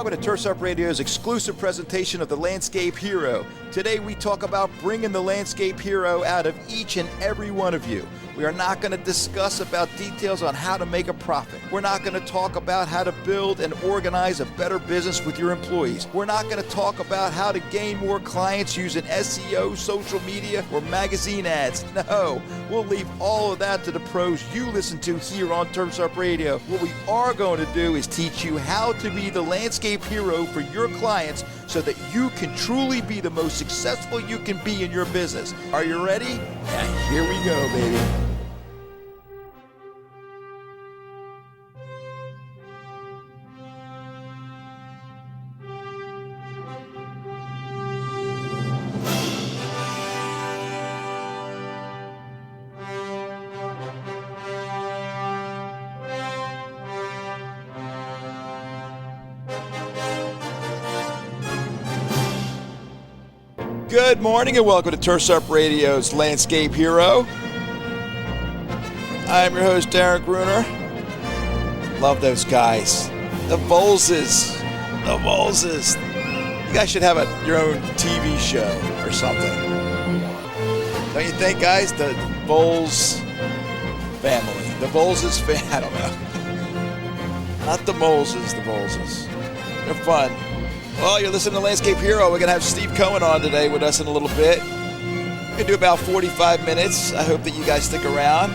welcome to Turfs Up Radio's exclusive presentation of the Landscape Hero. Today we talk about bringing the Landscape Hero out of each and every one of you. We are not going to discuss about details on how to make a profit. We're not going to talk about how to build and organize a better business with your employees. We're not going to talk about how to gain more clients using SEO, social media, or magazine ads. No, we'll leave all of that to the pros you listen to here on Turfs Up Radio. What we are going to do is teach you how to be the landscape hero for your clients so that you can truly be the most successful you can be in your business. Are you ready? Yeah, here we go, baby. Good morning and welcome to Turfs Up Radio's Landscape Hero. I'm your host, Darren Gruner. Love those guys. The Voleses. The Voleses. You guys should have your own TV show or something. Don't you think, guys? The Voles family. The Voleses family. I don't know. Not the Moleses, the Voleses. They're fun. Well, you're listening to Landscape Hero. We're going to have Steve Cohen on today with us in a little bit. We're going to do about 45 minutes. I hope that you guys stick around.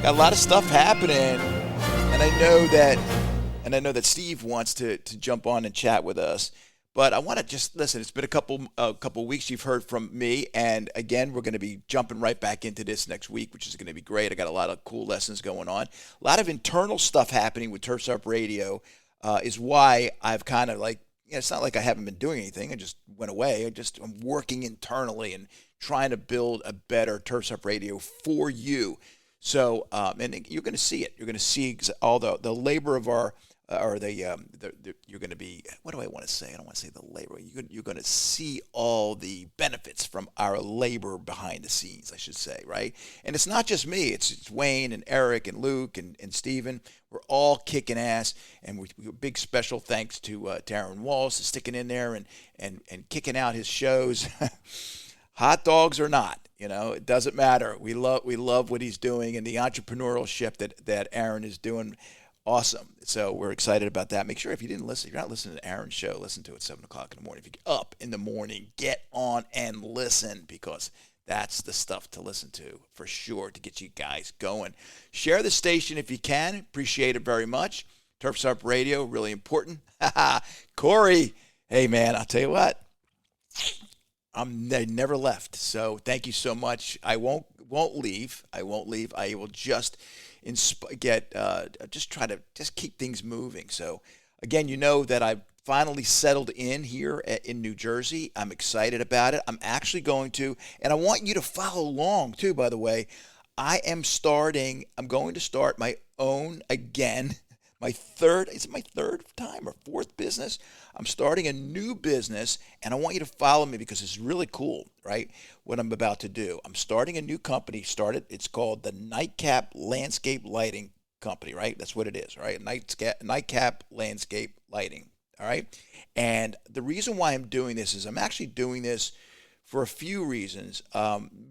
Got a lot of stuff happening, and I know that Steve wants to jump on and chat with us. But I want to just listen. It's been a couple weeks you've heard from me, and again, we're going to be jumping right back into this next week, which is going to be great. I got a lot of cool lessons going on. A lot of internal stuff happening with Turfs Up Radio is why I've kind of it's not like I haven't been doing anything. I just went away. I'm working internally and trying to build a better Turfs Up Radio for you. So, and you're going to see it. You're going to see all the labor of our, you're going to be, what do I want to say? I don't want to say the labor. You're going to see all the benefits from our labor behind the scenes, I should say, right? And it's not just me. It's Wayne and Eric and Luke and Steven. We're all kicking ass, and we big special thanks to Darren Walls for sticking in there and kicking out his shows. Hot dogs or not, it doesn't matter. We love what he's doing and the entrepreneurship that Aaron is doing. Awesome. So we're excited about that. Make sure if you're not listening to Aaron's show, listen to it 7 o'clock in the morning. If you get up in the morning, get on and listen, because that's the stuff to listen to for sure to get you guys going. Share the station if you can. Appreciate it very much. Turfs Up Radio, really important. Corey, hey man, I'll tell you what. They never left. So thank you so much. I won't leave. I will just try to keep things moving. So again, that I've finally settled in here in New Jersey. I'm excited about it. I'm actually going to, and I want you to follow along too, by the way. I'm going to start my own, again, is it my third time or fourth business? I'm starting a new business, and I want you to follow me because it's really cool, right, what I'm about to do. I'm starting a new company. It's called the Nightcap Landscape Lighting Company, right? That's what it is, right? Nightcap Landscape Lighting, all right? And the reason why I'm doing this is I'm actually doing this for a few reasons,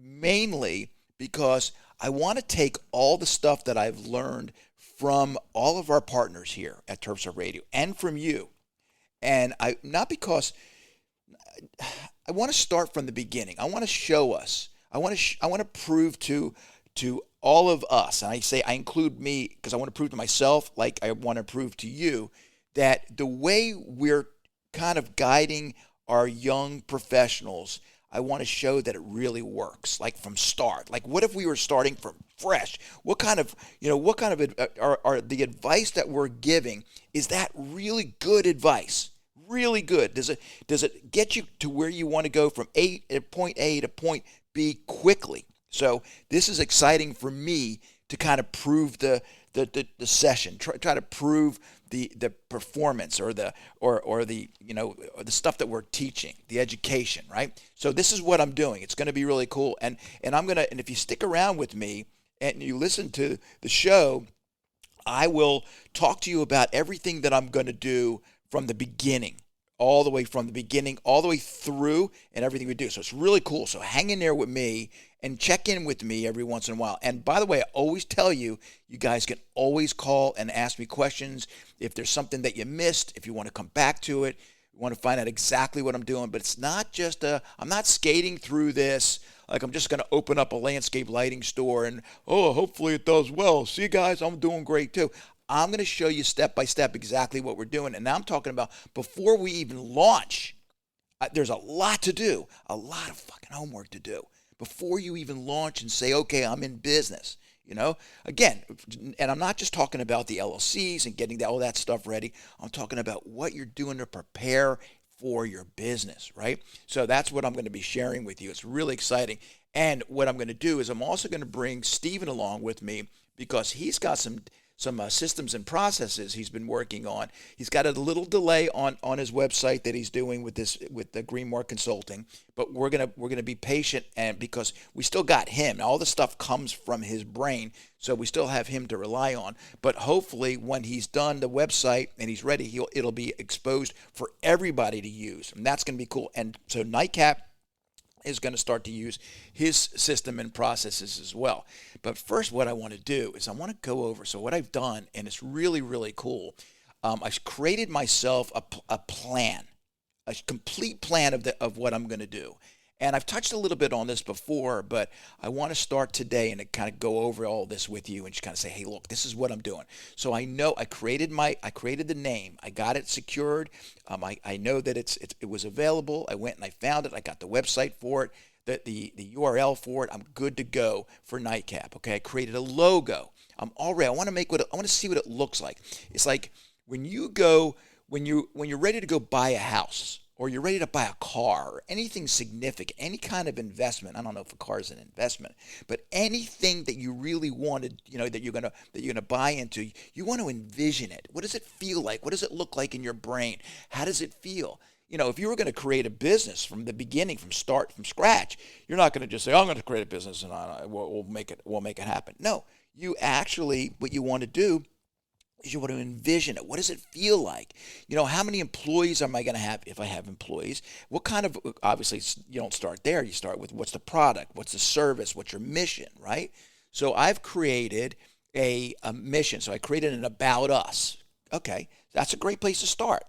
mainly because I want to take all the stuff that I've learned from all of our partners here at Turfs Up Radio and from you. And I want to start from the beginning. I want to show us. I want to prove to all of us, and I say I include me because I want to prove to myself, like I want to prove to you, that the way we're kind of guiding our young professionals, I want to show that it really works, like from start. Like, what if we were starting from fresh? What kind of are the advice that we're giving? Is that really good advice? Really good? Does it get you to where you want to go from point A to point B quickly? So this is exciting for me to kind of prove the session, try to prove the performance or the stuff that we're teaching, the education, right? So this is what I'm doing. It's going to be really cool, and if you stick around with me and you listen to the show, I will talk to you about everything that I'm going to do from the beginning, all the way from the beginning, all the way through, and everything we do. So it's really cool. So hang in there with me and check in with me every once in a while. And by the way, I always tell you, you guys can always call and ask me questions. If there's something that you missed, if you want to come back to it, you want to find out exactly what I'm doing. But it's not just I'm not skating through this like I'm just going to open up a landscape lighting store and, oh, hopefully it does well. See, guys, I'm doing great too. I'm going to show you step by step exactly what we're doing. And now I'm talking about before we even launch, there's a lot to do, a lot of fucking homework to do before you even launch and say, okay, I'm in business. You know, again, and I'm not just talking about the LLCs and getting all that stuff ready. I'm talking about what you're doing to prepare for your business, right? So that's what I'm going to be sharing with you. It's really exciting. And what I'm going to do is I'm also going to bring Steven along with me because he's got some systems and processes he's been working on. He's got a little delay on his website that he's doing with the Greenmark Consulting, but we're gonna be patient, and because we still got him. All the stuff comes from his brain, so we still have him to rely on. But hopefully, when he's done the website and he's ready, it'll be exposed for everybody to use, and that's gonna be cool. And so Nightcap is going to start to use his system and processes as well. But first, what I want to do is I want to go over, so what I've done, and it's really, really cool, I've created myself a plan, a complete plan of what I'm going to do. And I've touched a little bit on this before, but I want to start today and to kind of go over all this with you and just kind of say, hey, look, this is what I'm doing. So I know I created the name. I got it secured. I know that it was available. I went and I found it. I got the website for it, the URL for it. I'm good to go for Nightcap. Okay, I created a logo. I want to see what it looks like. It's like when you're ready to go buy a house, or you're ready to buy a car, or anything significant, any kind of investment. I don't know if a car is an investment, but anything that you really wanted, that you're gonna buy into, you want to envision it. What does it feel like? What does it look like in your brain? How does it feel? If you were going to create a business from the beginning, from scratch, you're not going to just say, I'm going to create a business and we'll make it happen. No, what you want to do is you want to envision it. What does it feel like? How many employees am I going to have if I have employees? What kind of, obviously, you don't start there. You start with what's the product, what's the service, what's your mission, right? So I've created a mission. So I created an About Us. Okay, that's a great place to start.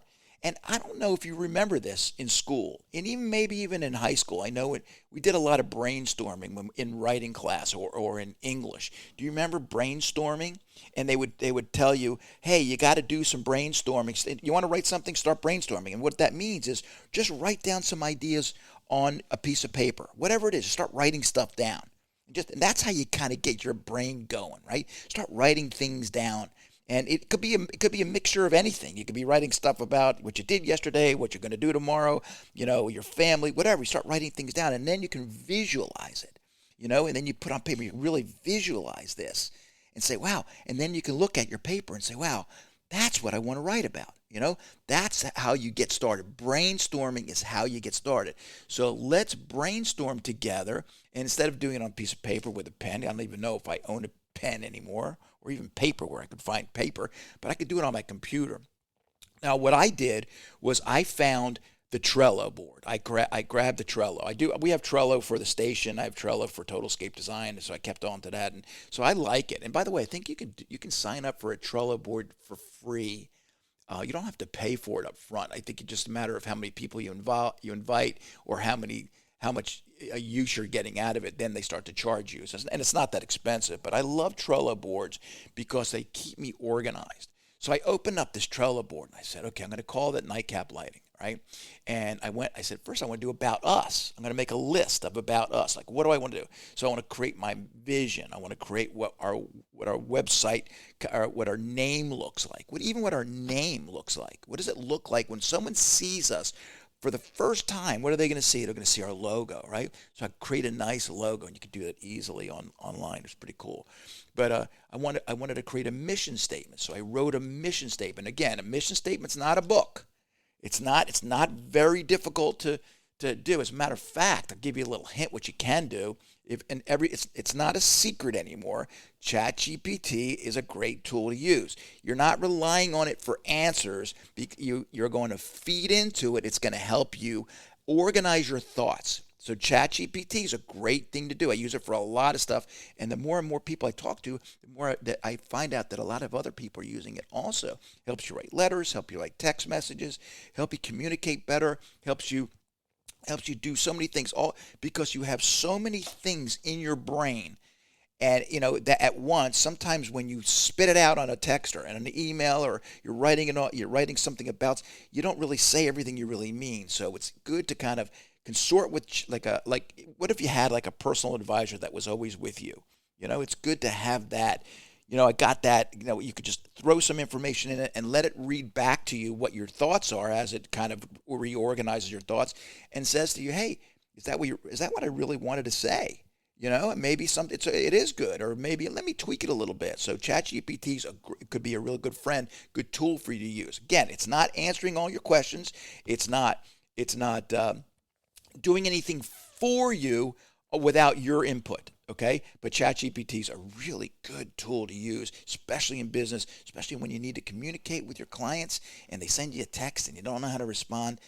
And I don't know if you remember this in school, and maybe even in high school. I know we did a lot of brainstorming in writing class or in English. Do you remember brainstorming? And they would tell you, hey, you got to do some brainstorming. You want to write something, start brainstorming. And what that means is just write down some ideas on a piece of paper, whatever it is. Start writing stuff down. And that's how you kind of get your brain going, right? Start writing things down. And it could be a mixture of anything. You could be writing stuff about what you did yesterday, what you're going to do tomorrow, your family, whatever. You start writing things down, and then you can visualize it, and then you put on paper, you really visualize this and say, wow. And then you can look at your paper and say, wow, that's what I want to write about. That's how you get started. Brainstorming is how you get started. So let's brainstorm together. And instead of doing it on a piece of paper with a pen, I don't even know if I own a pen anymore, or even paper where I could find paper, but I could do it on my computer. Now, what I did was I found the Trello board. I grabbed the Trello. We have Trello for the station. I have Trello for Totalscape Design, so I kept on to that, and so I like it. And by the way, I think you can sign up for a Trello board for free. You don't have to pay for it up front. I think it's just a matter of how many people you invite, or how much use you're getting out of it. Then they start to charge you. And it's not that expensive, but I love Trello boards because they keep me organized. So I opened up this Trello board and I said, okay, I'm going to call that Nightcap Lighting, right? And I said, first I want to do About Us. I'm going to make a list of About Us. Like, what do I want to do? So I want to create my vision. I want to create what our website, what our name looks like. What our name looks like. What does it look like when someone sees us for the first time? What are they going to see? They're going to see our logo, right? So I create a nice logo, and you can do that easily online. It's pretty cool. But I wanted to create a mission statement. So I wrote a mission statement. Again, a mission statement's not a book. It's not very difficult to do. As a matter of fact, I'll give you a little hint what you can do. It's not a secret anymore. ChatGPT is a great tool to use. You're not relying on it for answers. You're going to feed into it. It's going to help you organize your thoughts. So ChatGPT is a great thing to do. I use it for a lot of stuff, and the more and more people I talk to, the more that I find out that a lot of other people are using it also. Helps you write letters, help you write text messages, help you communicate better, helps you do so many things, all because you have so many things in your brain. And that at once, sometimes when you spit it out on a text or in an email, or you're writing something about, you don't really say everything you really mean. So it's good to kind of consort with what if you had like a personal advisor that was always with you? It's good to have that. I got that. You could just throw some information in it and let it read back to you what your thoughts are as it kind of reorganizes your thoughts and says to you, "Hey, is that what I really wanted to say?" And maybe it is good, or maybe let me tweak it a little bit. So ChatGPT could be a real good friend, good tool for you to use. Again, it's not answering all your questions. It's not doing anything for you without your input, okay? But ChatGPT is a really good tool to use, especially in business, especially when you need to communicate with your clients and they send you a text and you don't know how to respond.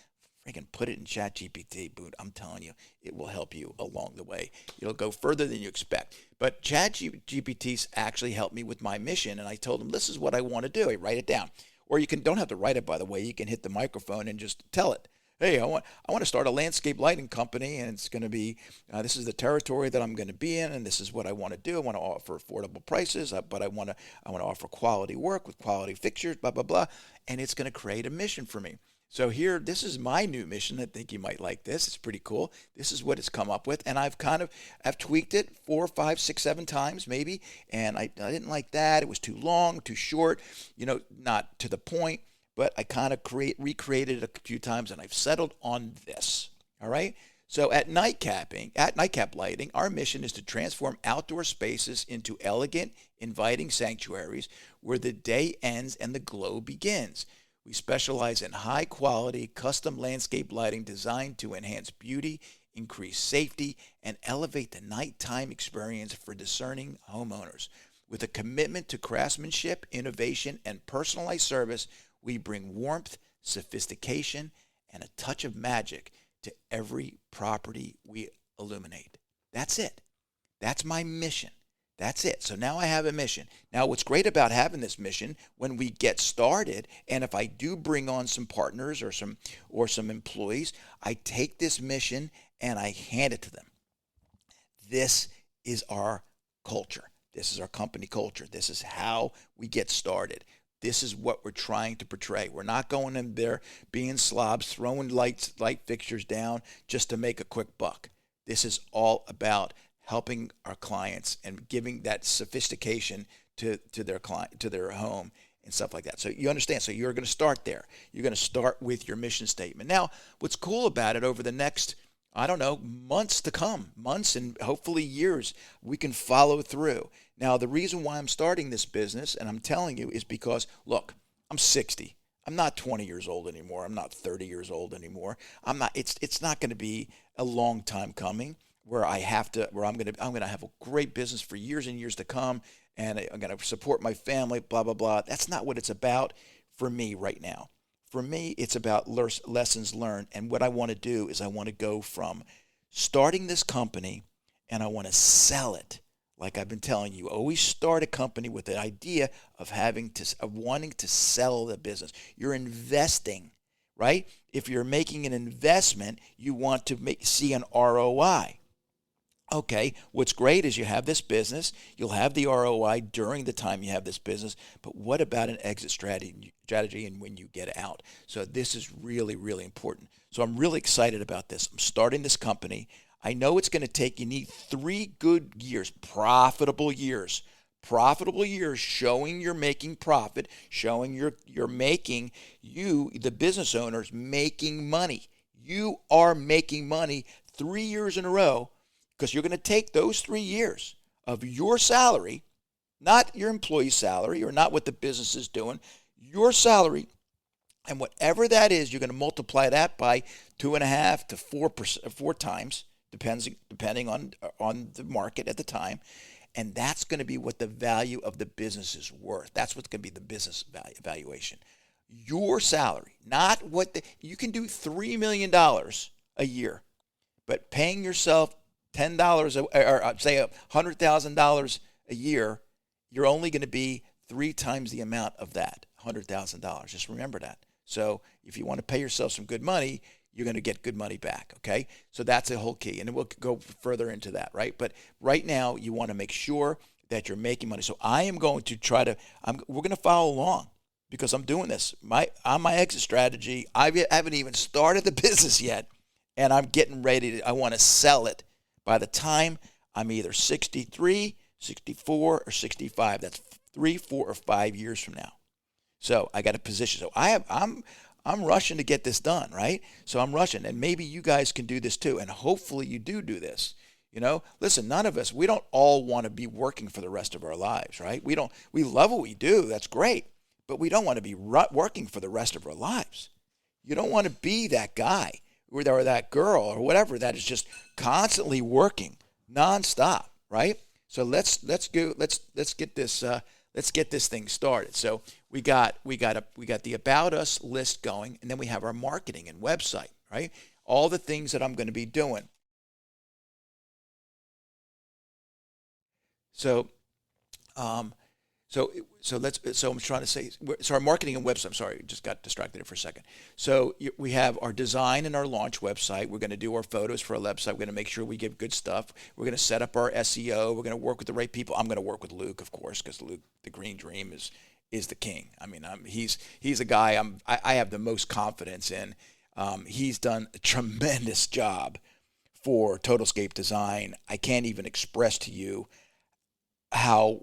Freaking put it in ChatGPT, boot. I'm telling you, it will help you along the way. It'll go further than you expect. But ChatGPT's actually helped me with my mission, and I told him, this is what I want to do. I write it down. Or don't have to write it, by the way. You can hit the microphone and just tell it. Hey, I want to start a landscape lighting company, and it's going to be, this is the territory that I'm going to be in, and this is what I want to do. I want to offer affordable prices, but I want to offer quality work with quality fixtures, blah, blah, blah, and it's going to create a mission for me. So here, this is my new mission. I think you might like this. It's pretty cool. This is what it's come up with, and I've tweaked it 4, 5, 6, 7 times maybe, and I didn't like that. It was too long, too short, not to the point. But I kind of recreated it a few times, and I've settled on this. All right. So at Nightcap Lighting, our mission is to transform outdoor spaces into elegant, inviting sanctuaries where the day ends and the glow begins. We specialize in high-quality, custom landscape lighting designed to enhance beauty, increase safety, and elevate the nighttime experience for discerning homeowners. With a commitment to craftsmanship, innovation, and personalized service, we bring warmth, sophistication, and a touch of magic to every property we illuminate. That's it. That's my mission. That's it. So now I have a mission. Now what's great about having this mission, when we get started, and if I do bring on some partners or some employees, I take this mission and I hand it to them. This is our culture. This is our company culture. This is how we get started. This is what we're trying to portray. We're not going in there being slobs, throwing light fixtures down just to make a quick buck. This is all about helping our clients and giving that sophistication to their client, to their home and stuff like that. So you understand. So you're going to start there. You're going to start with your mission statement. Now, what's cool about it over the next, months to come, months and hopefully years, we can follow through. Now, the reason why I'm starting this business, and I'm telling you, is because, I'm 60. I'm not 20 years old anymore. I'm not 30 years old anymore. It's not going to be a long time coming where I'm going to have a great business for years and years to come, and I'm going to support my family, blah, blah, blah. That's not what it's about for me right now. For me, it's about lessons learned, and what I want to do is I want to go from starting this company, and I want to sell it. Like I've been telling you, always start a company with the idea of wanting to sell the business. You're investing, right? If you're making an investment, you want to see an ROI. Okay, what's great is you have this business. You'll have the ROI during the time you have this business. But what about an exit strategy and when you get out? So this is really, really important. So I'm really excited about this. I'm starting this company. I know it's going to take, you need 3 good years, profitable years showing you're making profit, showing you're making, the business owners, making money. You are making money 3 years in a row, because you're going to take those 3 years of your salary, not your employee's salary or not what the business is doing, your salary, and whatever that is, you're going to multiply that by 2.5 to 4 times, depending on the market at the time, and that's going to be what the value of the business is worth. That's what's going to be the business valuation. Your salary, not what you can do $3 million a year, but paying yourself $10 or say $100,000 a year, you're only going to be 3 times the amount of that $100,000. Just remember that. So if you want to pay yourself some good money, you're going to get good money back, okay? So that's a whole key, and we'll go further into that, right? But right now, you want to make sure that you're making money. So I am going to we're going to follow along because I'm doing this. On my exit strategy, I haven't even started the business yet, and I'm getting ready I want to sell it by the time I'm either 63, 64, or 65. That's 3, 4, or 5 years from now. So I got a position. So I'm rushing to get this done, right? So I'm rushing, and maybe you guys can do this too, and hopefully you do this. Listen, none of us, we don't all want to be working for the rest of our lives, right? We love what we do. That's great, but we don't want to be working for the rest of our lives. You don't want to be that guy or that girl or whatever that is just constantly working nonstop, right? So let's get this thing started. So we got the About Us list going, and then we have our marketing and website, right? All the things that I'm going to be doing. So I'm trying to say, so our marketing and website, I'm sorry, just got distracted there for a second. So we have our design and our launch website. We're going to do our photos for our website. We're going to make sure we give good stuff. We're going to set up our SEO. We're going to work with the right people. I'm going to work with Luke, of course, because Luke, the Green Dream, is the king. I mean, he's a guy I have the most confidence in. He's done a tremendous job for Totalscape Design. I can't even express to you how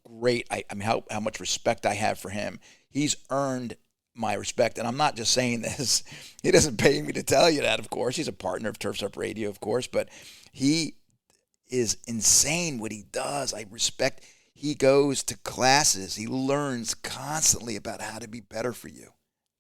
great how much respect I have for him. He's earned my respect, and I'm not just saying this. He doesn't pay me to tell you that, of course. He's a partner of Turfs Up Radio, of course, but he is insane what he does. I respect. He goes to classes. He learns constantly about how to be better for you.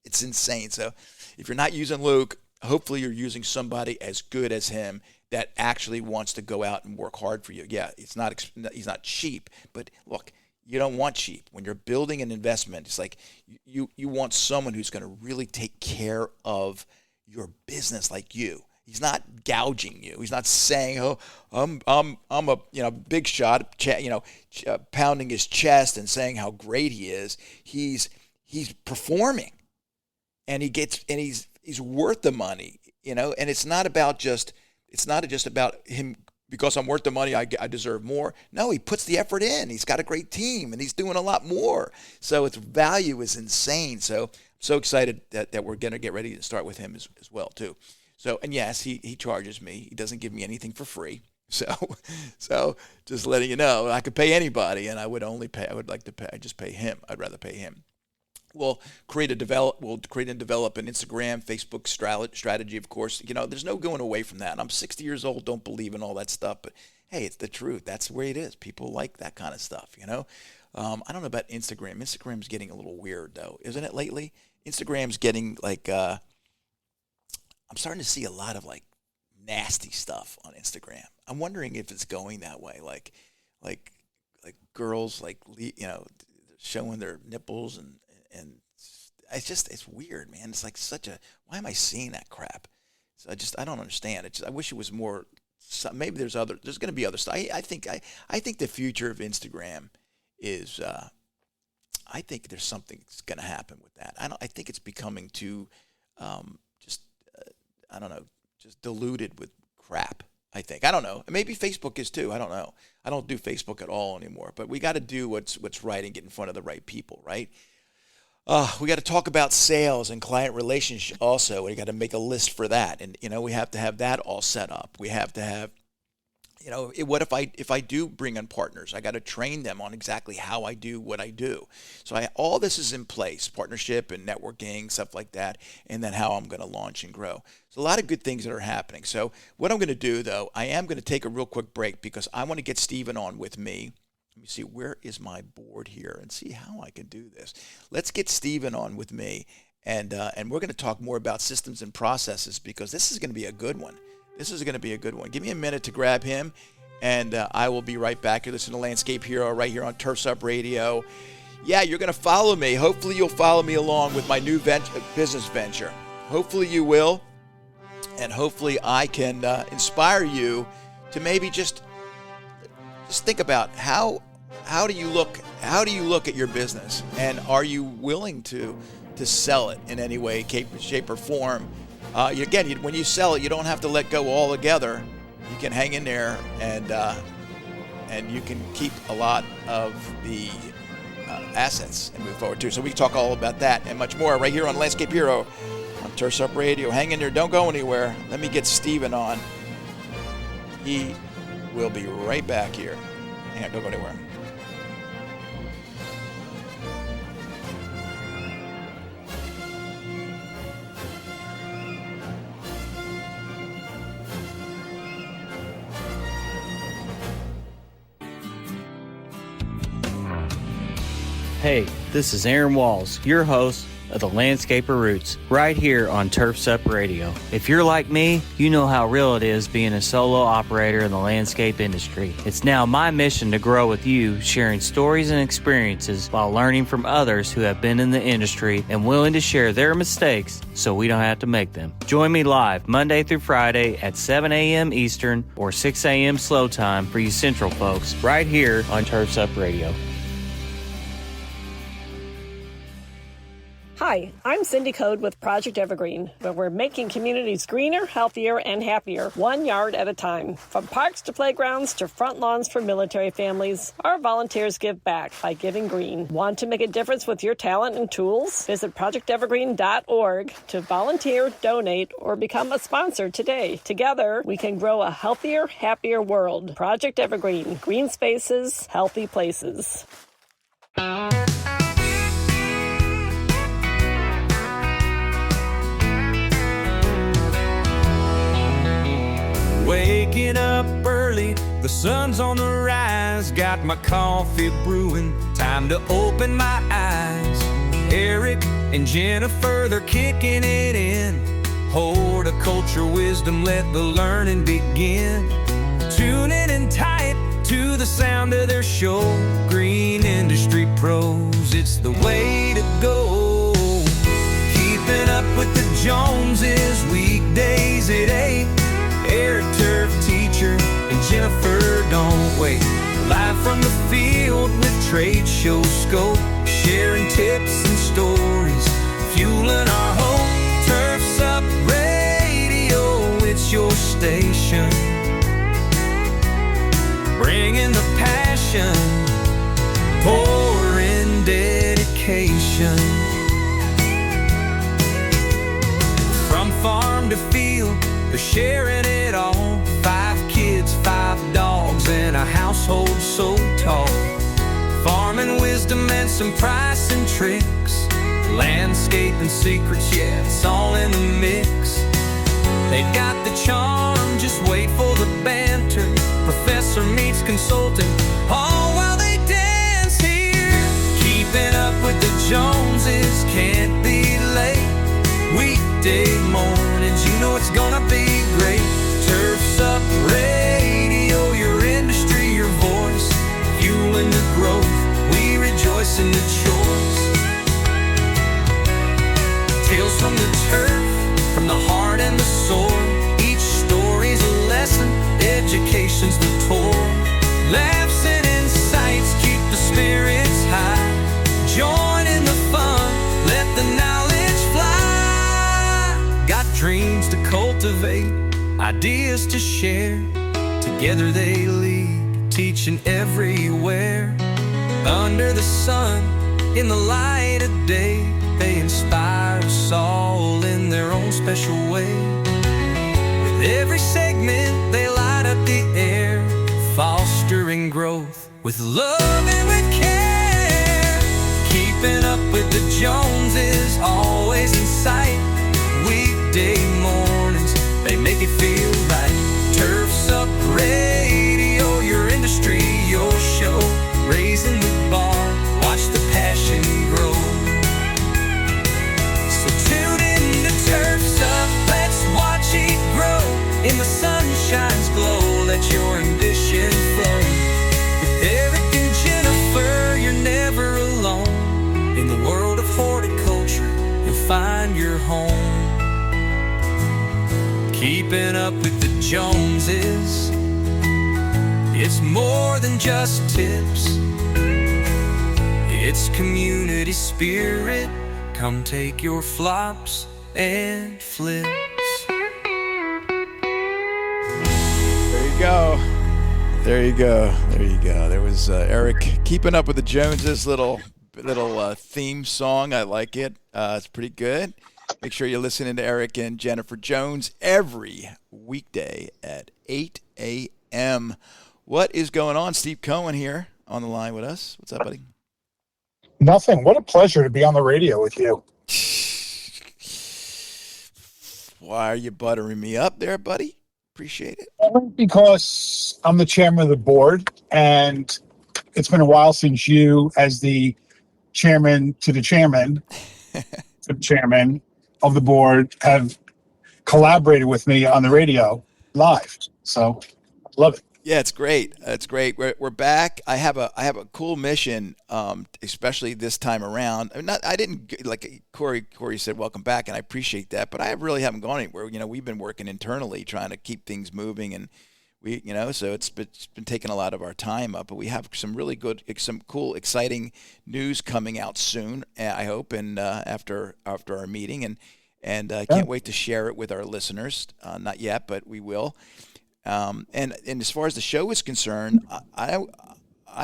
It's insane. So if you're not using Luke, hopefully you're using somebody as good as him that actually wants to go out and work hard for you. Yeah, he's not cheap, but look, you don't want cheap. When you're building an investment, it's like you want someone who's going to really take care of your business like you. He's not gouging you. He's not saying, "Oh, I'm a big shot," pounding his chest and saying how great he is. He's performing, and he's worth the money, and it's not just about him because I'm worth the money, I deserve more. No, he puts the effort in. He's got a great team, and he's doing a lot more. So its value is insane. So I'm so excited that we're going to get ready to start with him as well, too. So, and yes, he charges me. He doesn't give me anything for free. So just letting you know, I could pay anybody, and I would just pay him. I'd rather pay him. We'll create and develop an Instagram, Facebook strategy, of course. There's no going away from that. I'm 60 years old, don't believe in all that stuff, but hey, it's the truth. That's the way it is. People like that kind of stuff, I don't know about Instagram. Instagram's getting a little weird, though, isn't it, lately? Instagram's getting like, I'm starting to see a lot of like nasty stuff on Instagram. I'm wondering if it's going that way, like girls, showing their nipples and it's weird, man. It's like why am I seeing that crap? So I don't understand. I wish it was more. Maybe there's going to be other stuff. I think the future of Instagram is. I think there's something that's going to happen with that. I think it's becoming too, I don't know, just diluted with crap. I think. I don't know. Maybe Facebook is too. I don't know. I don't do Facebook at all anymore. But we got to do what's right and get in front of the right people, right? We got to talk about sales and client relationship also. We got to make a list for that. And, we have to have that all set up. We have to have, what if I do bring on partners? I got to train them on exactly how I do what I do. So all this is in place, partnership and networking, stuff like that, and then how I'm going to launch and grow. So a lot of good things that are happening. So what I'm going to do, though, I am going to take a real quick break because I want to get Steven on with me. Let me see, where is my board here and see how I can do this. Let's get Steven on with me, and we're going to talk more about systems and processes because this is going to be a good one. This is going to be a good one. Give me a minute to grab him, and I will be right back. You're listening to Landscape Hero right here on Turfs Up Radio. Yeah, you're going to follow me. Hopefully you'll follow me along with my new business venture. Hopefully you will, and hopefully I can inspire you to maybe just think about how do you look at your business, and are you willing to sell it in any way, shape, or form? Again, when you sell it, you don't have to let go altogether. You can hang in there, and you can keep a lot of the assets and move forward too. So we can talk all about that and much more right here on Landscape Hero on Turfs Up Radio. Hang in there, don't go anywhere. Let me get Steven on. He will be right back here. Hang on, don't go anywhere. Hey, this is Aaron Walls, your host of the Landscaper Roots, right here on Turfs Up Radio. If you're like me, you know how real it is being a solo operator in the landscape industry. It's now my mission to grow with you, sharing stories and experiences while learning from others who have been in the industry and willing to share their mistakes so we don't have to make them. Join me live Monday through Friday at 7 a.m. Eastern or 6 a.m. slow time for you Central folks, right here on Turfs Up Radio. Hi, I'm Cindy Code with Project Evergreen, where we're making communities greener, healthier, and happier, 1 yard at a time. From parks to playgrounds to front lawns for military families, our volunteers give back by giving green. Want to make a difference with your talent and tools? Visit projectevergreen.org to volunteer, donate, or become a sponsor today. Together, we can grow a healthier, happier world. Project Evergreen, green spaces, healthy places. Waking up early, the sun's on the rise. Got my coffee brewing, time to open my eyes. Eric and Jennifer, they're kicking it in. Horticulture wisdom, let the learning begin. Tuning in tight to the sound of their show. Green Industry Pros, it's the way to go. Keeping up with the Joneses, weekdays at 8. Eric, turf teacher, and Jennifer, don't wait. Live from the field with trade show scope, sharing tips and stories, fueling our hope. Turfs Up Radio, it's your station, bringing the passion, pouring dedication. From farm to field, they're sharing it all. 5 kids, 5 dogs, and a household so tall. Farming wisdom and some pricing tricks. Landscaping secrets, yeah, it's all in the mix. They've got the charm, just wait for the banter. Professor meets consultant, all while they dance here. Keeping up with the Joneses, can't be late. Weekday mornings, you know it's gonna be great. Turfs Up Radio, your industry, your voice, fueling the growth, we rejoice in the choice. Tales from the turf, from the heart and the soul. Each story's a lesson, education's the tour. Laughs and insights keep the spirits high. Join in the fun, let the knowledge fly. Got dreams to cultivate, ideas to share. Together they lead, teaching everywhere. Under the sun, in the light of day, they inspire us all in their own special way. With every segment, they light up the air, fostering growth with love and with care. Keeping up with the Joneses, always in sight. Weekday mornings, they make it feel right. Turfs Up Radio, your industry, your show. Raising the bar, watch the passion grow. So tune in to Turfs Up, let's watch it grow. In the sun sunshine's glow, let your ambition flow. With Eric and Jennifer, you're never alone. In the world of horticulture, you'll find your home. Keeping up with the Joneses, it's more than just tips. It's community spirit. Come take your flops and flips. There you go. There you go. There you go. There was Eric keeping up with the Joneses, little theme song. I like it. It's pretty good. Make sure you're listening to Eric and Jennifer Jones every weekday at 8 a.m. What is going on? Steve Cohen here on the line with us. What's up, buddy? Nothing. What a pleasure to be on the radio with you. Why are you buttering me up there, buddy? Appreciate it. Because I'm the chairman of the board, and it's been a while since you, as the chairman to the chairman, the chairman of the board, have collaborated with me on the radio live. So, love it. Yeah, it's great. It's great. We're back. I have a cool mission, especially this time around. I didn't like Corey said, welcome back, and I appreciate that. But I really haven't gone anywhere. You know, we've been working internally, trying to keep things moving, and we, you know, so it's been taking a lot of our time up. But we have some really good, some cool, exciting news coming out soon. I hope, and after our meeting, and I can't wait to share it with our listeners. Not yet, but we will. And as far as the show is concerned, I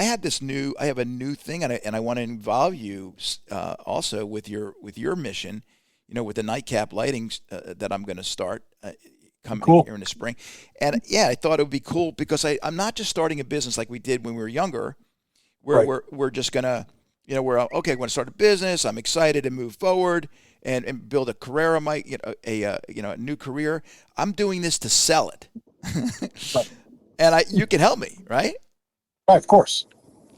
have a new thing, and I want to involve you also with your mission, you know, with the nightcap lighting that I'm going to start coming here in the spring. And yeah, I thought it would be cool because I'm not just starting a business like we did when we were younger, where we're just gonna, you know, we're okay. I'm going to start a business. I'm excited to move forward and build a career on my, a new career. I'm doing this to sell it. And you can help me, right? Right, of course.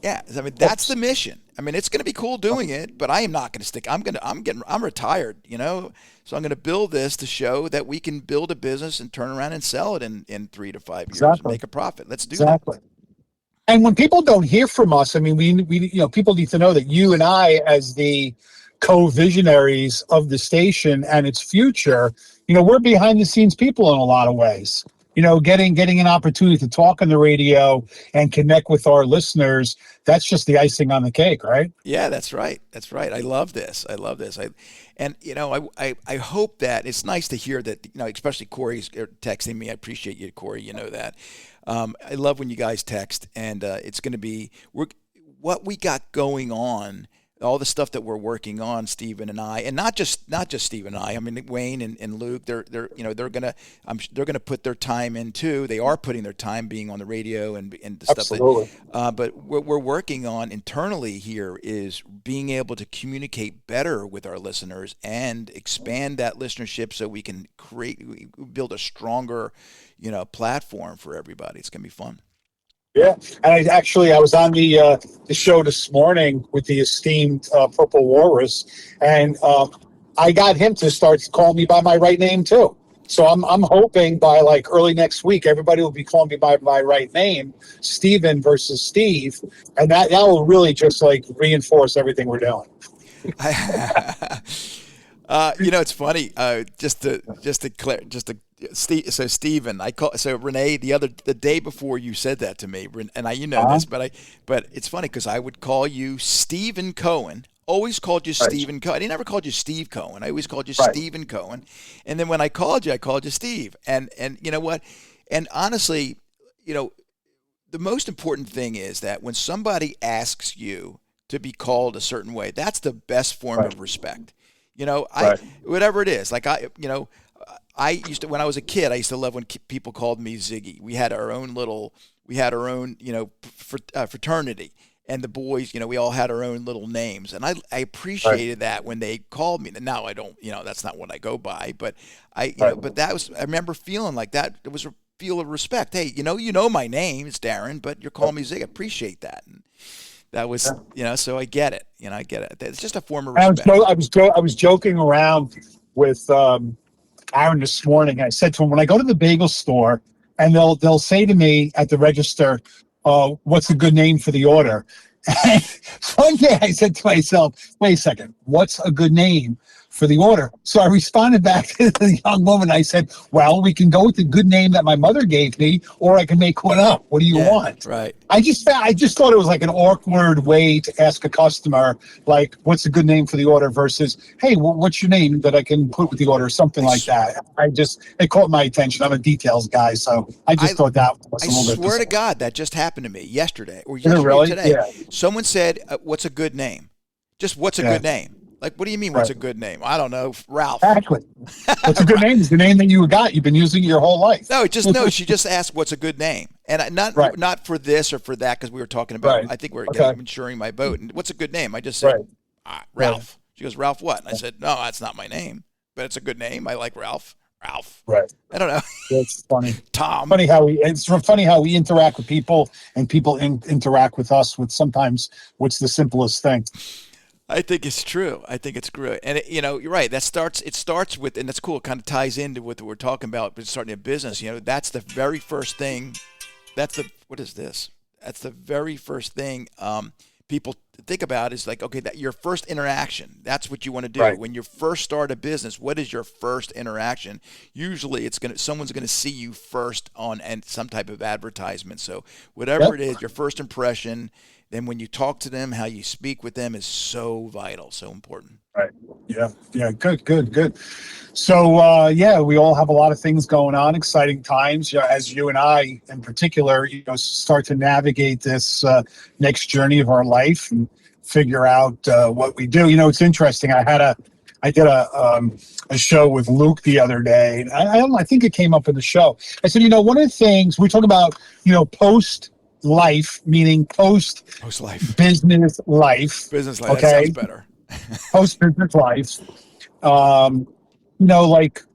Yeah, I mean that's the mission. I mean it's going to be cool doing it, but I am not going to stick. I'm retired, you know, so I'm going to build this to show that we can build a business and turn around and sell it in 3 to 5 years and make a profit. Let's do that. And when people don't hear from us, I mean, we people need to know that you and I, as the co-visionaries of the station and its future, you know, we're behind the scenes people in a lot of ways. You know, getting an opportunity to talk on the radio and connect with our listeners, that's just the icing on the cake, right? Yeah, that's right. That's right. I love this. And you know, I hope that it's nice to hear that, you know, especially Corey's texting me. I appreciate you, Corey. You know that. I love when you guys text, and it's going to be what we got going on. All the stuff that we're working on, Stephen and I, and not just Stephen and I. I mean, Wayne and Luke, they're gonna put their time in too. They are putting their time being on the radio and the stuff. Absolutely. But what we're working on internally here is being able to communicate better with our listeners and expand that listenership so we can build a stronger, you know, platform for everybody. It's gonna be fun. Yeah, and I was on the show this morning with the esteemed Purple Walrus, and I got him to start calling me by my right name too. So I'm hoping by like early next week, everybody will be calling me by my right name, Steven versus Steve, and that will really just like reinforce everything we're doing. You know, it's funny. So Stephen, Renee, the day before you said that to me, and you know this, but it's funny because I would call you Stephen Cohen. Always called you Stephen Cohen. I never called you Steve Cohen. I always called you Stephen Cohen. And then when I called you Steve. And you know what? And honestly, you know, the most important thing is that when somebody asks you to be called a certain way, that's the best form of respect. You know, whatever it is, like I used to, when I was a kid, I used to love when people called me Ziggy. We had our own, you know, fraternity, and the boys, you know, we all had our own little names, and I appreciated that when they called me. Now I don't, you know, that's not what I go by, but but I remember feeling like that. It was a feel of respect. Hey, you know my name is Darren, but you're calling me Ziggy. I appreciate that. And that was, you know, so I get it. You know, I get it. It's just a form of respect. I was joking around with Aaron this morning. I said to him, when I go to the bagel store and they'll say to me at the register, what's a good name for the order? And one day I said to myself, wait a second, what's a good name for the order? So I responded back to the young woman. I said, well, we can go with the good name that my mother gave me, or I can make one up. What do you want? Right. I just thought it was like an awkward way to ask a customer, like, what's a good name for the order versus, hey, what's your name that I can put with the order, something like that. It caught my attention. I'm a details guy, so I thought that was a little bit. I swear to God, that just happened to me yesterday or really? today. Yeah. Someone said, what's a good name? Just what's a good name? Like, what do you mean, what's a good name? I don't know, Ralph. Exactly. What's a good name? It's the name that you got. You've been using your whole life. No, she just asked what's a good name. And not for this or for that, because we were talking about, I think we're insuring my boat. And what's a good name? I just said, Ralph. Right. She goes, Ralph what? And I said, no, that's not my name, but it's a good name. I like Ralph. Right. I don't know. It's funny. Tom. It's funny how we interact with people and people interact with us with sometimes what's the simplest thing. I think it's true. I think it's great. And, you're right. It starts with, and that's cool. It kind of ties into what we're talking about, but starting a business, that's the very first thing. What is this? That's the very first thing people think about is like, okay, that your first interaction, that's what you want to do. Right. When you first start a business, what is your first interaction? Usually someone's going to see you first on and some type of advertisement. So whatever it is, your first impression, then when you talk to them, how you speak with them is so vital, so important. Right. Yeah. Good. So, we all have a lot of things going on, exciting times, as you and I in particular, start to navigate this next journey of our life and figure out what we do. It's interesting. I did a show with Luke the other day. And I think it came up in the show. I said, one of the things we talk about, post life, meaning post life, business life. Business life. Okay? That sounds better. Post business life.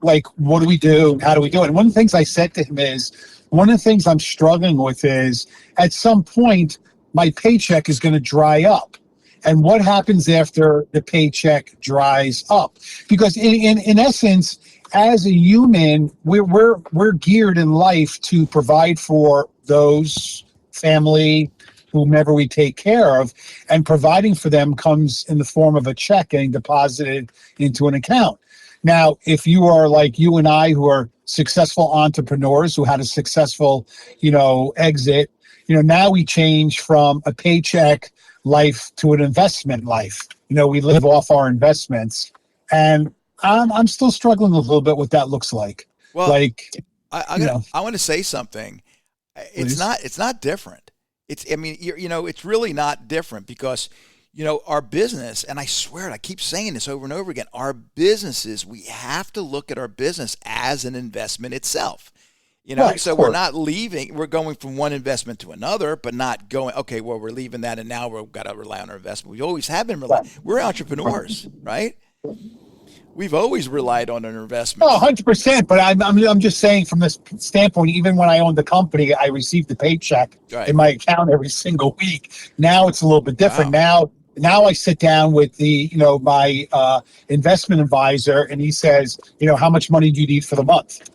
Like what do we do? How do we do it? And one of the things I said to him is, one of the things I'm struggling with is at some point my paycheck is going to dry up. And what happens after the paycheck dries up? Because in essence, as a human, we're geared in life to provide for those family, whomever we take care of, and providing for them comes in the form of a check getting deposited into an account. Now, if you are like you and I, who are successful entrepreneurs who had a successful, exit, now we change from a paycheck life to an investment life. We live off our investments, and I'm still struggling a little bit what that looks like. Well, I want to say something. It's not different. It's really not different because, our business, and I swear, I keep saying this over and over again, our businesses, we have to look at our business as an investment itself. Right, so we're not leaving, we're going from one investment to another, but not going, okay, well, we're leaving that and now we've got to rely on our investment. We always have been relying. We're entrepreneurs, right? We've always relied on an investment. Oh, 100%. But I'm just saying from this standpoint, even when I owned the company, I received the paycheck in my account every single week. Now it's a little bit different. Wow. Now I sit down with my investment advisor, and he says, how much money do you need for the month?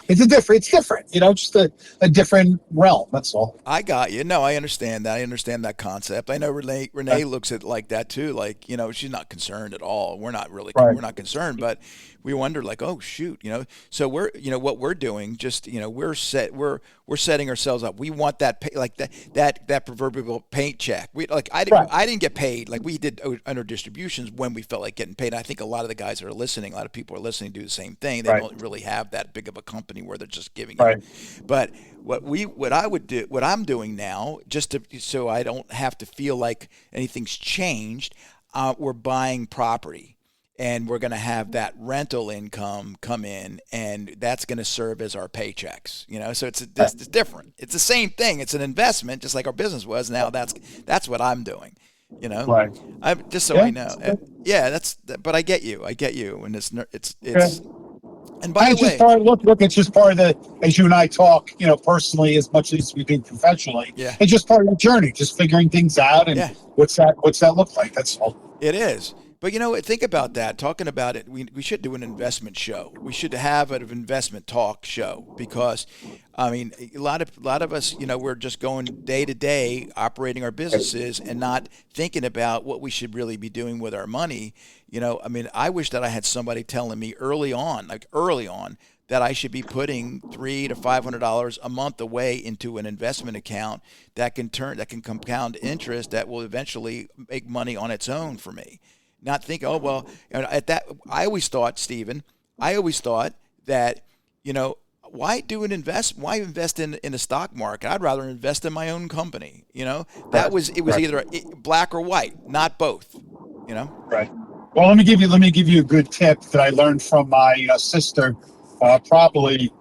It's different, just a different realm. That's all. I got you. No, I understand that. I understand that concept. I know Renee looks at it like that too. Like, she's not concerned at all. We're not really, we're not concerned, but we wonder like, oh shoot, so we're, what we're doing, just, we're setting ourselves up. We want that pay, like that proverbial paycheck. I didn't get paid. Like we did under distributions when we felt like getting paid. And I think a lot of the guys that are listening, a lot of people are listening, do the same thing. They don't really have that big of a company where they're just giving it. But what I'm doing now, so I don't have to feel like anything's changed, we're buying property. And we're going to have that rental income come in, and that's going to serve as our paychecks. So it's different. It's the same thing. It's an investment, just like our business was. Now that's what I'm doing. Right. I'm just so I know. But I get you. And it's. And by the way, it's just part of the, as you and I talk, personally as much as we do professionally. Yeah. It's just part of the journey, just figuring things out and what's that look like. That's all. It is. But think about that. Talking about it, we should do an investment show. We should have an investment talk show because, I mean, a lot of us, we're just going day to day, operating our businesses and not thinking about what we should really be doing with our money. I mean, I wish that I had somebody telling me early on, that I should be putting $300 to $500 a month away into an investment account that can compound interest that will eventually make money on its own for me. Not think, oh, well, at that, I always thought, Stephen, that, why invest in the stock market? I'd rather invest in my own company. It was either black or white, not both, Right. Well, let me give you a good tip that I learned from my sister, probably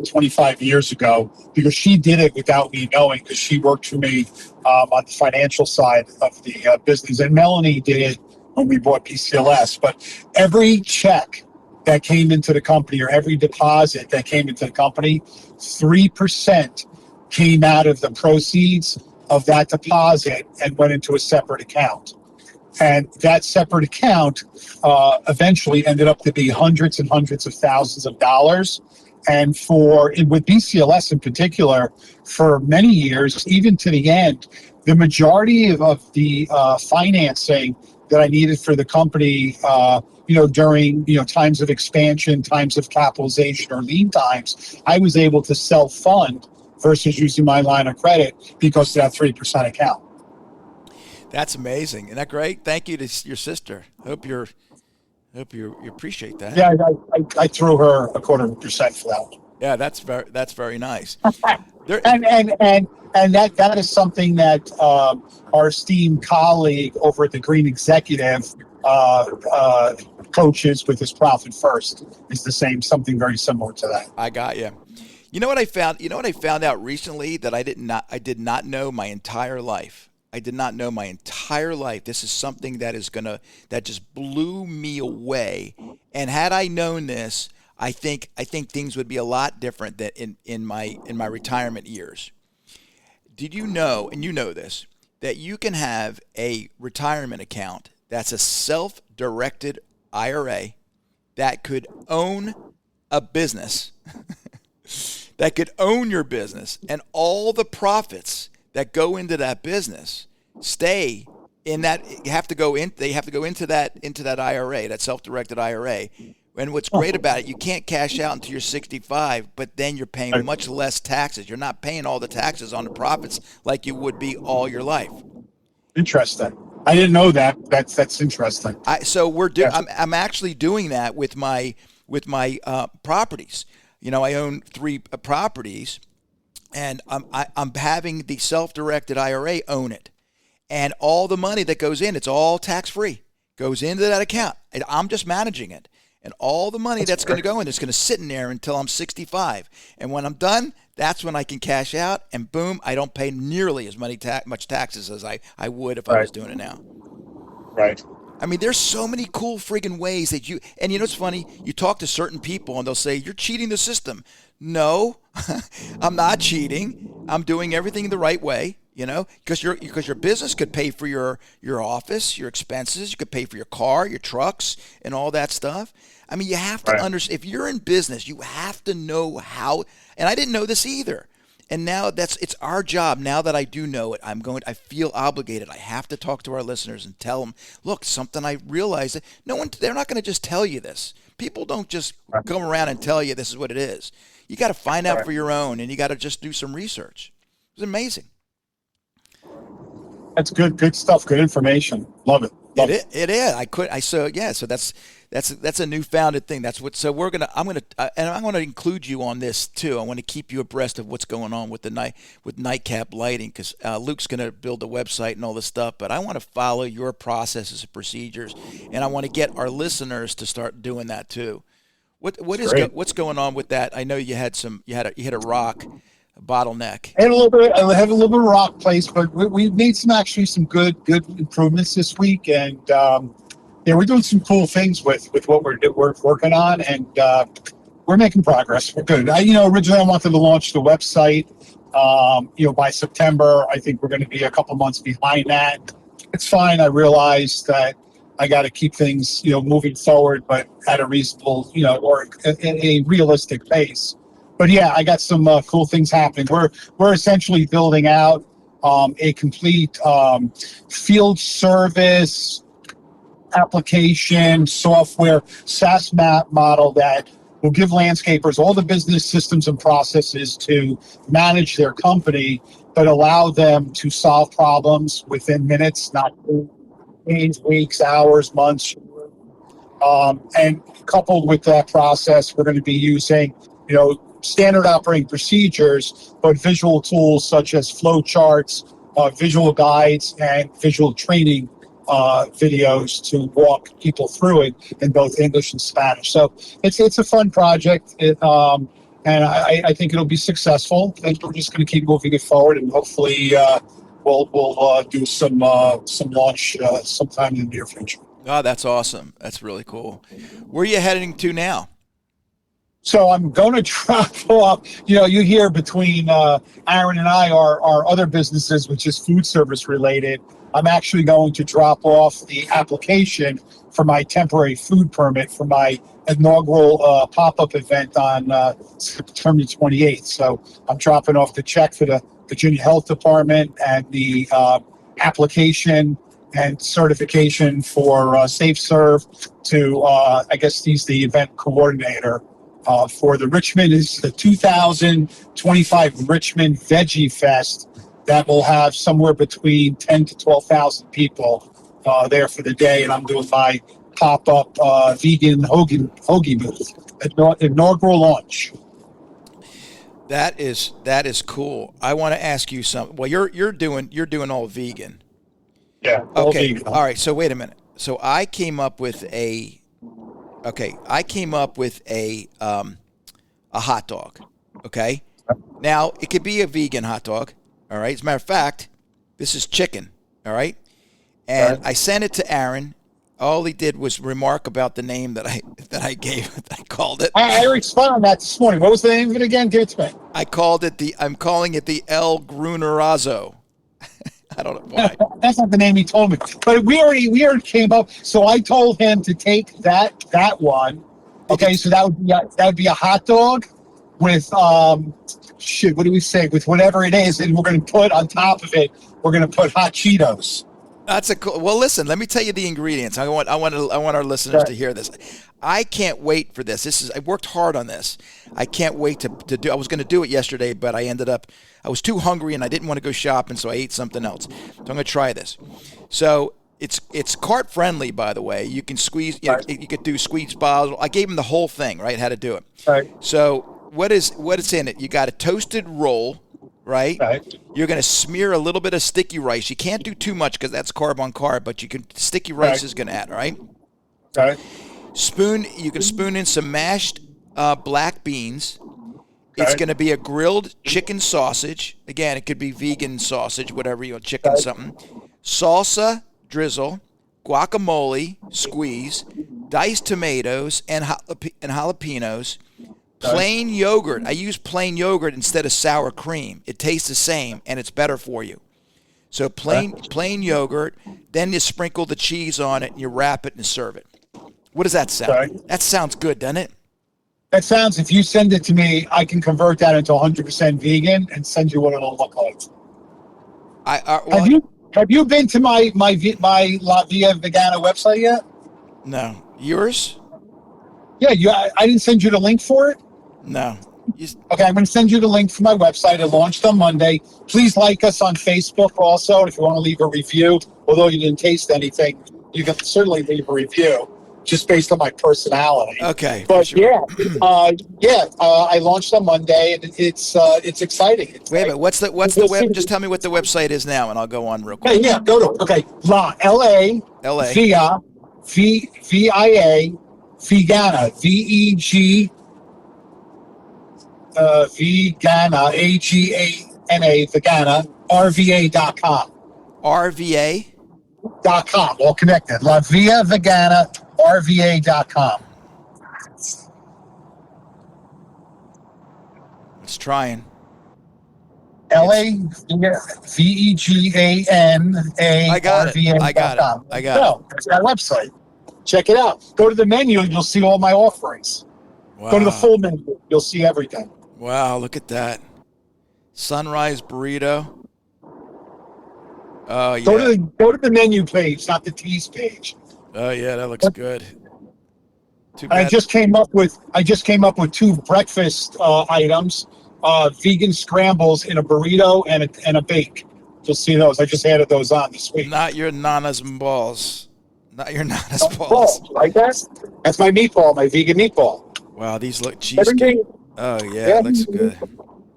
25 years ago, because she did it without me knowing, because she worked for me on the financial side of the business, and Melanie did it when we bought PCLS. But every check that came into the company, or every deposit that came into the company, 3% came out of the proceeds of that deposit and went into a separate account. And that separate account eventually ended up to be hundreds and hundreds of thousands of dollars. And with BCLS in particular, for many years, even to the end, the majority of the financing that I needed for the company, during, times of expansion, times of capitalization, or lean times, I was able to self-fund versus using my line of credit because of that 3% account. That's amazing. Isn't that great? Thank you to your sister. Hope you appreciate that. Yeah, I threw her 0.25% for that one. Yeah, that's very nice. And that is something that our esteemed colleague over at the Green Executive coaches with his Profit First is something very similar to that. I got you. You know what I found? You know what I found out recently that I did not know my entire life. I did not know my entire life. This is something that just blew me away. And had I known this, I think things would be a lot different than in my retirement years. Did you know, and you know this, that you can have a retirement account that's a self-directed IRA that could own a business, that could own your business, and all the profits that go into that business stay in that. They have to go into that IRA, that self-directed IRA. And what's great about it, you can't cash out until you're 65, but then you're paying much less taxes. You're not paying all the taxes on the profits like you would be all your life. Interesting. I didn't know that. That's interesting. I'm actually doing that with my properties. I own 3 properties, and I'm having the self-directed IRA own it, and all the money that goes in, it's all tax-free, goes into that account. And I'm just managing it. And all the money that's going to go in is going to sit in there until I'm 65. And when I'm done, that's when I can cash out. And boom, I don't pay nearly as much taxes as I would if I was doing it now. Right. I mean, there's so many cool friggin' ways that and it's funny, you talk to certain people and they'll say, you're cheating the system. No, I'm not cheating. I'm doing everything the right way. Because your business could pay for your office, your expenses. You could pay for your car, your trucks, and all that stuff. I mean, you have to understand. If you're in business, you have to know how. And I didn't know this either. And now it's our job. Now that I do know it, I feel obligated. I have to talk to our listeners and tell them, look, something I realized that they're not going to just tell you this. People don't just come around and tell you this is what it is. You got to find out for your own, and you got to just do some research. It's amazing. That's good stuff. Good information. Love it. It is. So that's a newfounded thing. That's what. So I'm gonna include you on this too. I want to keep you abreast of what's going on with Nightcap Lighting, because Luke's gonna build the website and all this stuff. But I want to follow your processes and procedures, and I want to get our listeners to start doing that too. What's going on with that? I know you hit a rock. Bottleneck. I had a little bit of rock place, but we made some good improvements this week, and we're doing some cool things with what we're working on, and we're making progress. We're good. Originally I wanted to launch the website, by September. I think we're going to be a couple months behind that. It's fine. I realized that I got to keep things, moving forward, but at a reasonable, or a realistic pace. But yeah, I got some cool things happening. We're essentially building out a complete field service application software SaaS map model that will give landscapers all the business systems and processes to manage their company, but allow them to solve problems within minutes, not days, weeks, hours, months. And coupled with that process, we're going to be using, standard operating procedures, but visual tools such as flow charts, visual guides, and visual training videos to walk people through it in both English and Spanish. So it's a fun project, and I think it'll be successful. And we're just going to keep moving it forward, and hopefully we'll do some launch sometime in the near future. Oh, that's awesome. That's really cool. Where are you heading to now? So I'm going to drop off, you hear between Aaron and I, our other businesses, which is food service related. I'm actually going to drop off the application for my temporary food permit for my inaugural pop-up event on September 28th. So I'm dropping off the check for the Virginia Health Department and the application and certification for SafeServe to, I guess he's the event coordinator. For the Richmond, is the 2025 Richmond Veggie Fest that will have somewhere between 10 to 12,000 people there for the day. And I'm doing my pop-up vegan hoagie booth, inaugural launch. That is cool. I want to ask you something. Well, you're doing all vegan. Yeah. Okay. Vegan. All right. So wait a minute. So I came up with a hot dog. Okay. Now it could be a vegan hot dog. All right. As a matter of fact, this is chicken. All right. And I sent it to Aaron. All he did was remark about the name that I gave. I called it. I responded on that this morning. What was the name of it again? Give it to me. I'm calling it the El Grunerazzo. I don't know why. That's not the name he told me. But we already came up. So I told him to take that one. Okay, so that would be a hot dog with what do we say? With whatever it is, and we're going to put on top of it. We're going to put hot Cheetos. That's a cool. Well, listen. Let me tell you the ingredients. I want our listeners to hear this. I can't wait for this. I worked hard on this. I can't wait to do. I was going to do it yesterday, but I was too hungry and I didn't want to go shopping, so I ate something else. So I'm going to try this. So it's cart friendly, by the way. You can squeeze. You could do squeeze bottles. I gave him the whole thing, right? How to do it. Right. So what is in it? You got a toasted roll. Right? You're going to smear a little bit of sticky rice. You can't do too much because that's carb on carb, but sticky rice is going to add, right? Right. You can spoon in some mashed black beans. It's going to be a grilled chicken sausage. Again, it could be vegan sausage, whatever chicken something. Salsa drizzle, guacamole squeeze, diced tomatoes and jalapenos. Plain yogurt. I use plain yogurt instead of sour cream. It tastes the same, and it's better for you. So plain yogurt, then you sprinkle the cheese on it, and you wrap it and serve it. What does that sound? Sorry? That sounds good, doesn't it? That sounds, if you send it to me, I can convert that into 100% vegan and send you what it'll look like. Have you been to my La Via Vegana website yet? No. Yours? Yeah, I didn't send you the link for it? No. Okay, I'm going to send you the link for my website. It launched on Monday. Please like us on Facebook also. If you want to leave a review, although you didn't taste anything, you can certainly leave a review just based on my personality. Okay. But sure. I launched on Monday, and it's exciting. Wait a minute. What's the web? Just tell me what the website is now, and I'll go on real quick. Yeah, go to it. Okay, LA. Via VIA Vegana Vegana AGANA Vegana RVA.com. RVA.com, all connected. La Via Vegana RVA.com. It's trying. LAVEGANA. I got it. I got it. I got it. It's our website. Check it out. Go to the menu and you'll see all my offerings. Wow. Go to the full menu. You'll see everything. Wow, look at that. Sunrise burrito. Oh, yeah. Go to the menu page, not the teas page. Oh, yeah, that looks good. Too bad. I just came up with 2 breakfast items, vegan scrambles in a burrito and a bake. You'll see those. I just added those on this week. Not your nanas and balls. Not your nanas balls. Like that? That's my meatball, my vegan meatball. Wow, these look cheesecake. Oh, yeah, it looks good.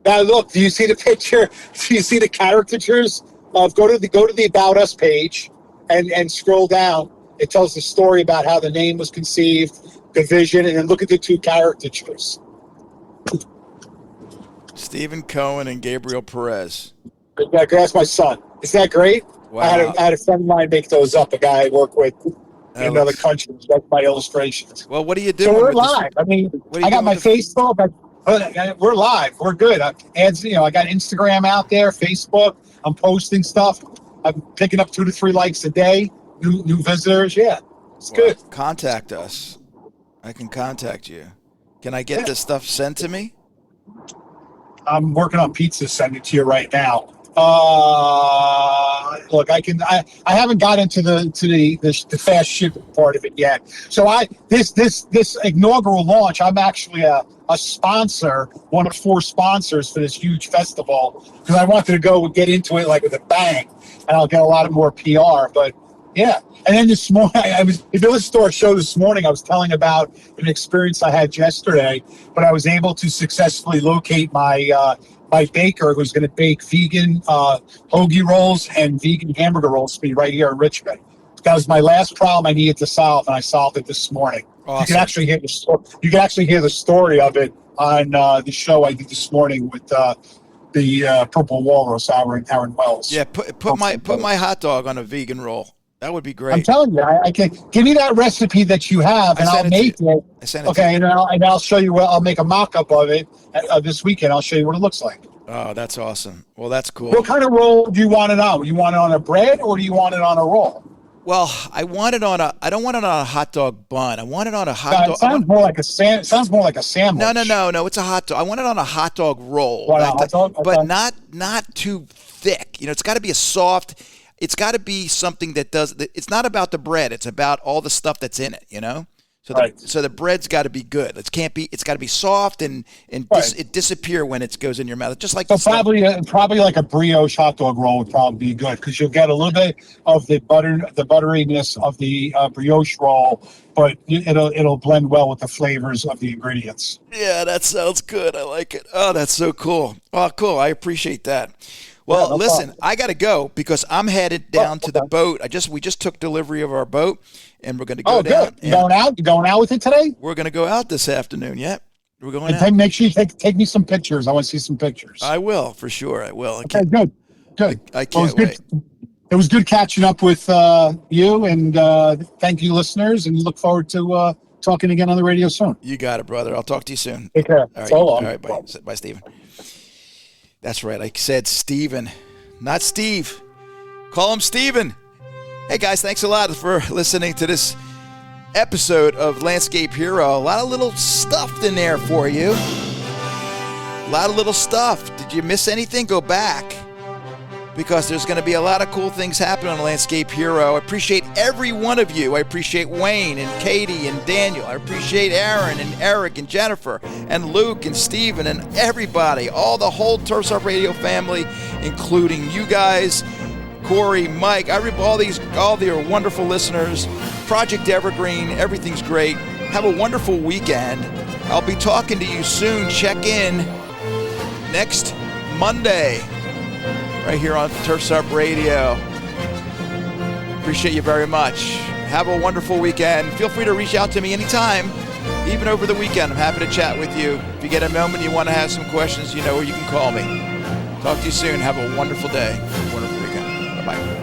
Now look, do you see the picture? Do you see the caricatures? Go to the About Us page and scroll down. It tells the story about how the name was conceived, the vision, and then look at the 2 caricatures. Stephen Cohen and Gabriel Perez. That's my son. Isn't that great? Wow. I had a friend of mine make those up, a guy I work with in another country. That's my illustrations. Well, what are you doing? So we're live. I mean, I got my Facebook. We're live. We're good. I got Instagram out there, Facebook. I'm posting stuff. I'm picking up 2 to 3 likes a day. New visitors. Yeah, it's good. Contact us. I can contact you. Can I get this stuff sent to me? I'm working on pizza. Send it to you right now. Look, I haven't got into the fast shipping part of it yet. So this inaugural launch, I'm actually a sponsor, one of 4 sponsors for this huge festival, because I wanted to go and get into it like with a bang, and I'll get a lot of more PR. But yeah, and then this morning, if you listen to our show this morning, I was telling about an experience I had yesterday, but I was able to successfully locate my baker who's going to bake vegan hoagie rolls and vegan hamburger rolls for me right here in Richmond. That was my last problem I needed to solve, and I solved it this morning. Awesome. You can actually hear the story. You can actually hear the story of it on the show I did this morning with the Purple Walrus, Aaron Wells. Yeah, put my hot dog on a vegan roll. That would be great. I'm telling you, I can give me that recipe that you have, and I'll make it. Okay, and I'll show you. I'll make a mock-up of it this weekend. I'll show you what it looks like. Oh, that's awesome. Well, that's cool. What kind of roll do you want it on? You want it on a bread, or do you want it on a roll? Well, I don't want it on a hot dog bun. I want it on a hot dog. It sounds more like a sandwich. No. It's a hot dog. I want it on a hot dog roll. Hot dog? Okay. But not too thick. It's got to be a soft. It's got to be something that does. It's not about the bread. It's about all the stuff that's in it. So the bread's got to be good. It's got to be soft and it disappear when it goes in your mouth. Just like probably like a brioche hot dog roll would probably be good, because you'll get a little bit of the butteriness of the brioche roll, but it'll blend well with the flavors of the ingredients. Yeah, that sounds good. I like it. Oh, that's so cool. Oh, cool. I appreciate that. Well, listen, I got to go because I'm headed down to the boat. We just took delivery of our boat, and we're going to go down. You going out? You going out with it today? We're going to go out this afternoon. Yeah, we're going out. Make sure you take me some pictures. I want to see some pictures. I will, for sure. I will. Okay, good. I can't wait. It was good catching up with you, and thank you, listeners, and look forward to talking again on the radio soon. You got it, brother. I'll talk to you soon. Take care. All right, so long. All right, bye, Stephen. That's right. I said Steven, not Steve. Call him Steven. Hey, guys, thanks a lot for listening to this episode of Landscape Hero. A lot of little stuff in there for you. A lot of little stuff. Did you miss anything? Go back, because there's going to be a lot of cool things happening on Landscape Hero. I appreciate every one of you. I appreciate Wayne and Katie and Daniel. I appreciate Aaron and Eric and Jennifer and Luke and Steven and everybody, the whole Turfs Up Radio family, including you guys, Corey, Mike, all the wonderful listeners, Project Evergreen. Everything's great. Have a wonderful weekend. I'll be talking to you soon. Check in next Monday, right here on Turfs Up Radio. Appreciate you very much. Have a wonderful weekend. Feel free to reach out to me anytime, even over the weekend. I'm happy to chat with you. If you get a moment, you want to have some questions, you know where you can call me. Talk to you soon. Have a wonderful day. Wonderful weekend. Bye-bye.